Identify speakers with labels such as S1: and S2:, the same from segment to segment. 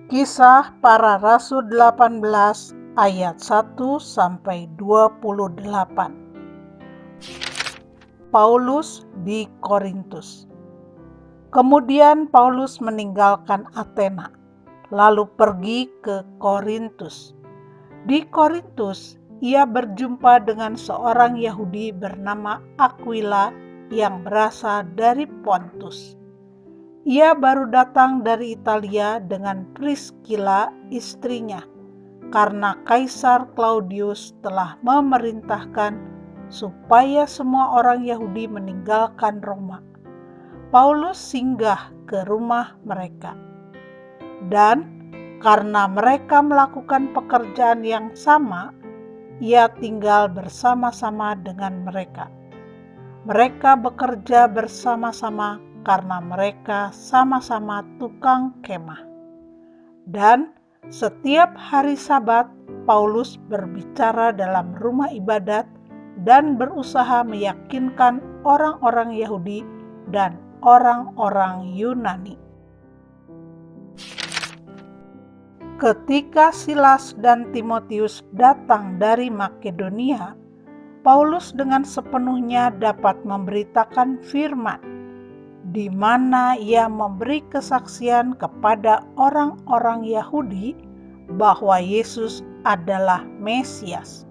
S1: Kisah Para Rasul 18 ayat 1-28. Paulus di Korintus. Kemudian Paulus meninggalkan Athena, lalu pergi ke Korintus. Di Korintus, ia berjumpa dengan seorang Yahudi bernama Aquila yang berasal dari Pontus. Ia baru datang dari Italia dengan Priscilla istrinya, karena Kaisar Claudius telah memerintahkan supaya semua orang Yahudi meninggalkan Roma. Paulus singgah ke rumah mereka, dan karena mereka melakukan pekerjaan yang sama, ia tinggal bersama-sama dengan mereka. Mereka bekerja bersama-sama karena mereka sama-sama tukang kemah. Dan setiap hari Sabat, Paulus berbicara dalam rumah ibadat dan berusaha meyakinkan orang-orang Yahudi dan orang-orang Yunani. Ketika Silas dan Timotius datang dari Makedonia, Paulus dengan sepenuhnya dapat memberitakan firman, di mana ia memberi kesaksian kepada orang-orang Yahudi bahwa Yesus adalah Mesias.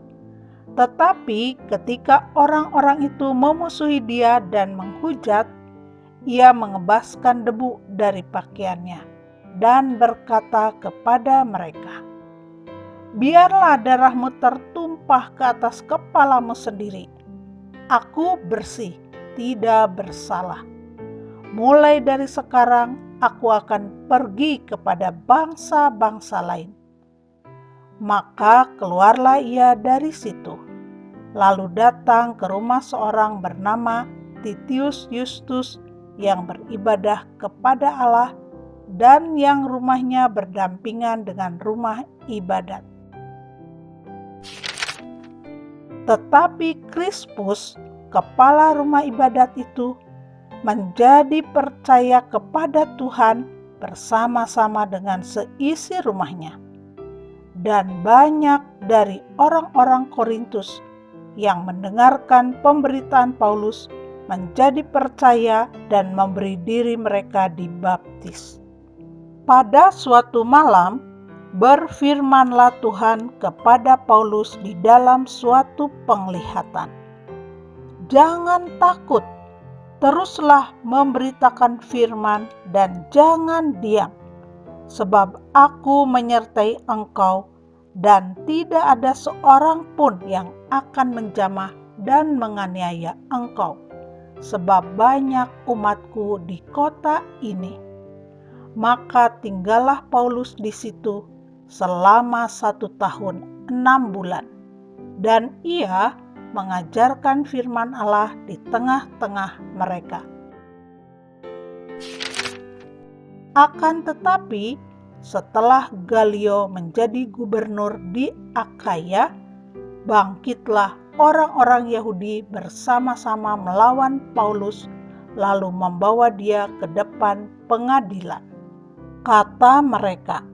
S1: Tetapi ketika orang-orang itu memusuhi dia dan menghujat, ia mengebaskan debu dari pakaiannya dan berkata kepada mereka, "Biarlah darahmu tertumpah ke atas kepalamu sendiri. Aku bersih, tidak bersalah. Mulai dari sekarang, aku akan pergi kepada bangsa-bangsa lain." Maka keluarlah ia dari situ, lalu datang ke rumah seorang bernama Titius Justus yang beribadah kepada Allah dan yang rumahnya berdampingan dengan rumah ibadat. Tetapi Krispus, kepala rumah ibadat itu, menjadi percaya kepada Tuhan bersama-sama dengan seisi rumahnya. Dan banyak dari orang-orang Korintus yang mendengarkan pemberitaan Paulus menjadi percaya dan memberi diri mereka dibaptis. Pada suatu malam, berfirmanlah Tuhan kepada Paulus di dalam suatu penglihatan, "Jangan takut, teruslah memberitakan firman dan jangan diam, sebab aku menyertai engkau dan tidak ada seorang pun yang akan menjamah dan menganiaya engkau, sebab banyak umatku di kota ini." Maka tinggallah Paulus di situ selama 1 tahun 6 bulan, dan ia mengajarkan firman Allah di tengah-tengah mereka. Akan tetapi, setelah Galio menjadi gubernur di Akhaya, bangkitlah orang-orang Yahudi bersama-sama melawan Paulus, lalu membawa dia ke depan pengadilan. Kata mereka,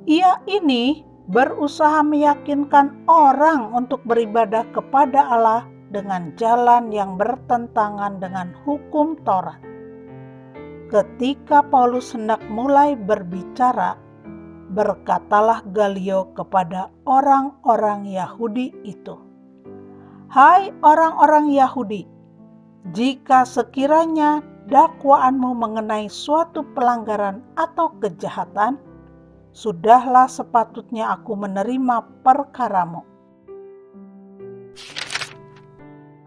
S1: "Ia ini berusaha meyakinkan orang untuk beribadah kepada Allah dengan jalan yang bertentangan dengan hukum Taurat." Ketika Paulus hendak mulai berbicara, berkatalah Galio kepada orang-orang Yahudi itu, "Hai orang-orang Yahudi, jika sekiranya dakwaanmu mengenai suatu pelanggaran atau kejahatan, sudahlah sepatutnya aku menerima perkaramu.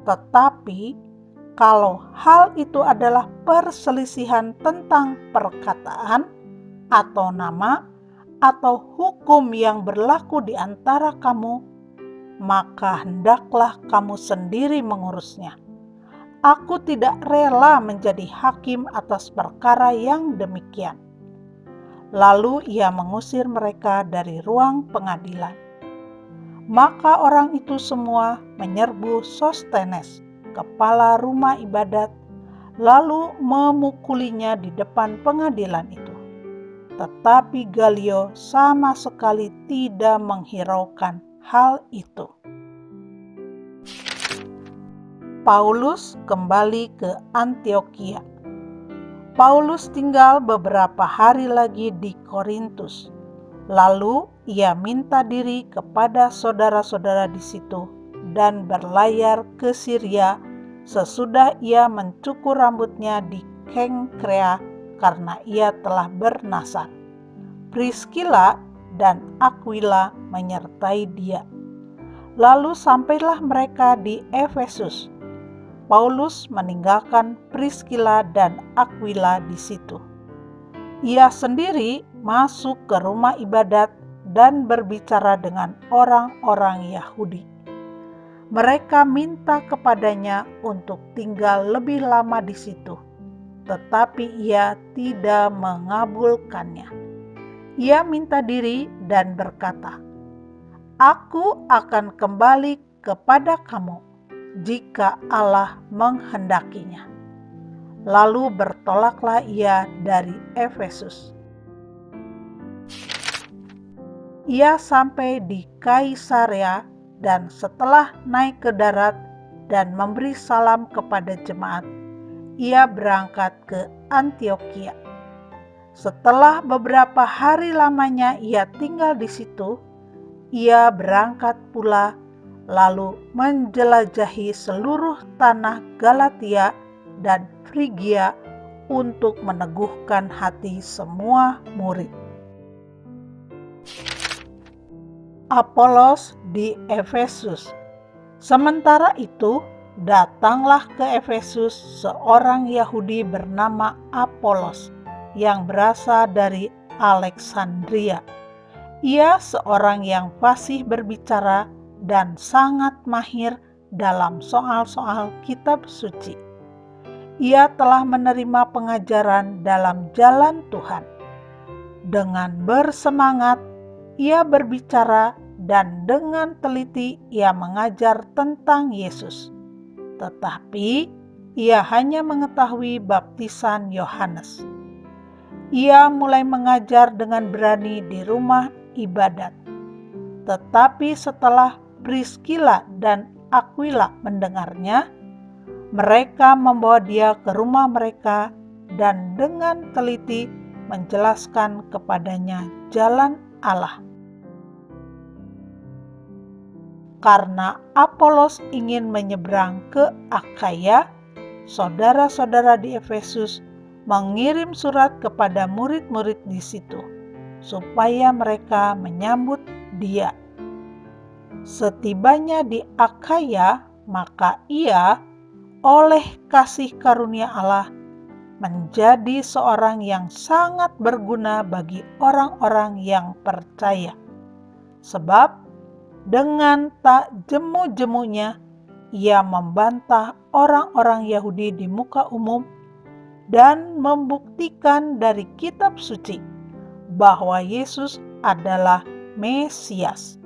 S1: Tetapi kalau hal itu adalah perselisihan tentang perkataan atau nama atau hukum yang berlaku di antara kamu, maka hendaklah kamu sendiri mengurusnya. Aku tidak rela menjadi hakim atas perkara yang demikian." Lalu ia mengusir mereka dari ruang pengadilan. Maka orang itu semua menyerbu Sostenes, kepala rumah ibadat, lalu memukulinya di depan pengadilan itu. tetapi Galio sama sekali tidak menghiraukan hal itu. Paulus kembali ke Antiokhia. Paulus tinggal beberapa hari lagi di Korintus. Lalu ia minta diri kepada saudara-saudara di situ dan berlayar ke Syria sesudah ia mencukur rambutnya di Kengkrea karena ia telah bernasar. Priskila dan Aquila menyertai dia. Lalu sampailah mereka di Efesus. Paulus meninggalkan Priskila dan Aquila di situ. Ia sendiri masuk ke rumah ibadat dan berbicara dengan orang-orang Yahudi. Mereka minta kepadanya untuk tinggal lebih lama di situ, tetapi ia tidak mengabulkannya. Ia minta diri dan berkata, "Aku akan kembali kepada kamu jika Allah menghendakinya." Lalu bertolaklah ia dari Efesus. Ia sampai di Kaisarea dan setelah naik ke darat dan memberi salam kepada jemaat, ia berangkat ke Antiokhia. Setelah beberapa hari lamanya ia tinggal di situ, ia berangkat pula lalu menjelajahi seluruh tanah Galatia dan Frigia untuk meneguhkan hati semua murid. Apolos di Efesus. Sementara itu, datanglah ke Efesus seorang Yahudi bernama Apolos yang berasal dari Alexandria. Ia seorang yang fasih berbicara dan sangat mahir dalam soal-soal kitab suci. Ia telah menerima pengajaran dalam jalan Tuhan. Dengan bersemangat, ia berbicara dan dengan teliti ia mengajar tentang Yesus. Tetapi ia hanya mengetahui baptisan Yohanes. Ia mulai mengajar dengan berani di rumah ibadat. Tetapi setelah Priskila dan Aquila mendengarnya, mereka membawa dia ke rumah mereka dan dengan teliti menjelaskan kepadanya jalan Allah. Karena Apolos ingin menyeberang ke Akhaya, saudara-saudara di Efesus mengirim surat kepada murid-murid di situ, supaya mereka menyambut dia. Setibanya di Akhaya, maka ia oleh kasih karunia Allah menjadi seorang yang sangat berguna bagi orang-orang yang percaya. Sebab dengan tak jemu-jemunya ia membantah orang-orang Yahudi di muka umum dan membuktikan dari kitab suci bahwa Yesus adalah Mesias.